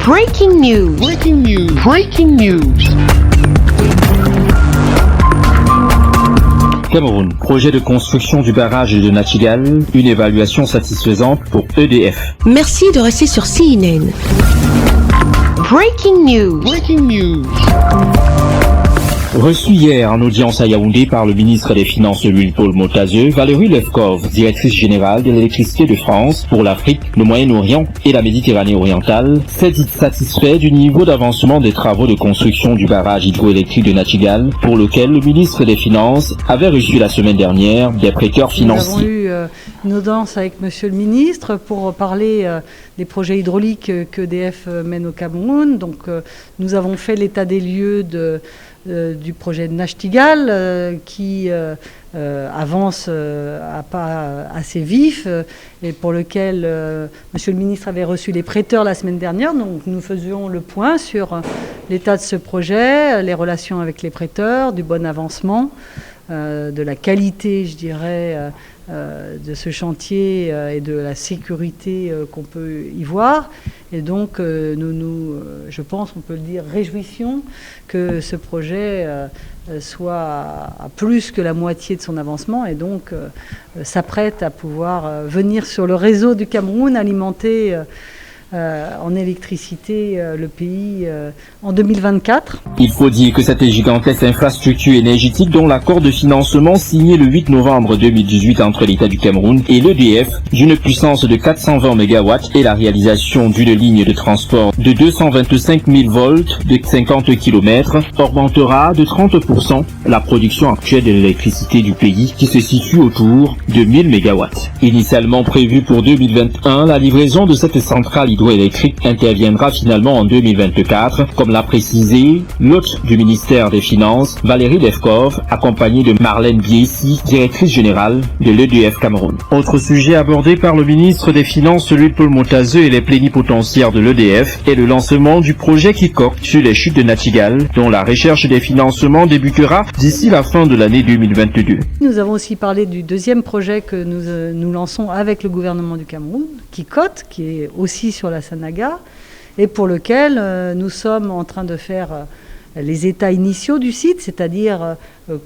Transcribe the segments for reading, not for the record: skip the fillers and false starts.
Breaking news. Breaking news. Breaking news. Cameroun, projet de construction du barrage de Nachtigal, une évaluation satisfaisante pour EDF. Merci de rester sur CNN. Breaking news. Breaking news. Reçu hier en audience à Yaoundé par le ministre des Finances Louis-Paul Motazeux, Valérie Lefkov, directrice générale de l'électricité de France pour l'Afrique, le Moyen-Orient et la Méditerranée orientale, s'est dit satisfait du niveau d'avancement des travaux de construction du barrage hydroélectrique de Nachtigal, pour lequel le ministre des Finances avait reçu la semaine dernière des prêteurs financiers. Nous avons eu une audience avec Monsieur le ministre pour parler des projets hydrauliques qu'EDF mène au Cameroun. Donc nous avons fait l'état des lieux du projet de Nachtigal qui avance à pas assez vif et pour lequel Monsieur le ministre avait reçu les prêteurs la semaine dernière. Donc nous faisions le point sur l'état de ce projet, les relations avec les prêteurs, du bon avancement, de la qualité, je dirais, de ce chantier et de la sécurité qu'on peut y voir. Et donc, je pense, on peut le dire, réjouissions que ce projet soit à plus que la moitié de son avancement et donc s'apprête à pouvoir venir sur le réseau du Cameroun, alimenter en électricité le pays en 2024. Il faut dire que cette gigantesque infrastructure énergétique dont l'accord de financement signé le 8 novembre 2018 entre l'État du Cameroun et l'EDF d'une puissance de 420 MW et la réalisation d'une ligne de transport de 225 000 volts de 50 km augmentera de 30% la production actuelle de l'électricité du pays qui se situe autour de 1000 MW. Initialement prévue pour 2021, la livraison de cette centrale hydroélectrique interviendra finalement en 2024, comme l'a précisé l'hôte du ministère des Finances, Valérie Lefkov, accompagnée de Marlène Biessi, directrice générale de l'EDF Cameroun. Autre sujet abordé par le ministre des Finances, Louis-Paul Motazeux et les plénipotentiaires de l'EDF, est le lancement du projet Kikok sur les chutes de Nachtigal, dont la recherche des financements débutera d'ici la fin de l'année 2022. Nous avons aussi parlé du deuxième projet que nous lançons avec le gouvernement du Cameroun, Kikot, qui est aussi sur la Sanaga, et pour lequel nous sommes en train de faire les états initiaux du site, c'est-à-dire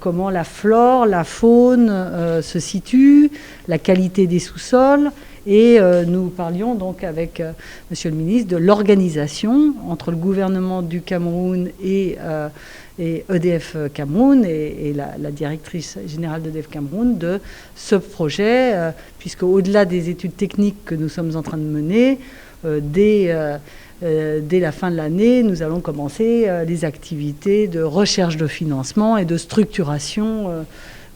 comment la flore, la faune se situe, la qualité des sous-sols, et nous parlions donc avec Monsieur le ministre de l'organisation entre le gouvernement du Cameroun et EDF Cameroun et la directrice générale d'EDF Cameroun de ce projet, puisque au-delà des études techniques que nous sommes en train de mener, dès la fin de l'année, nous allons commencer les activités de recherche de financement et de structuration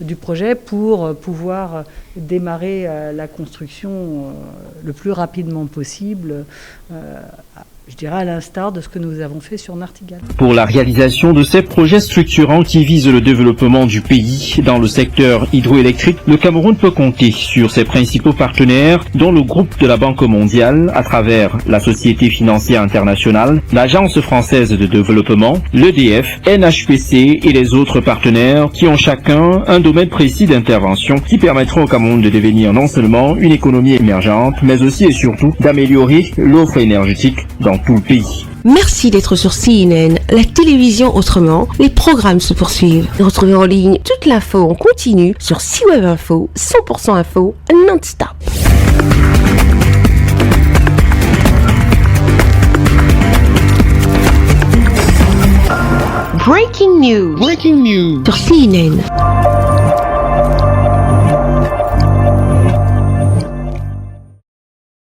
du projet pour pouvoir démarrer la construction le plus rapidement possible, je dirais à l'instar de ce que nous avons fait sur Nachtigal. Pour la réalisation de ces projets structurants qui visent le développement du pays dans le secteur hydroélectrique, le Cameroun peut compter sur ses principaux partenaires, dont le groupe de la Banque mondiale à travers la Société financière internationale, l'Agence française de développement, l'EDF, NHPC et les autres partenaires qui ont chacun un domaine précis d'intervention qui permettront au Cameroun de devenir non seulement une économie émergente, mais aussi et surtout d'améliorer l'offre énergétique dans tout le pays. Merci d'être sur CNN, la télévision autrement. Les programmes se poursuivent. Retrouvez en ligne toute l'info en continu sur C-Web Info, 100% info, non-stop. Breaking news. Breaking news. Sur CNN.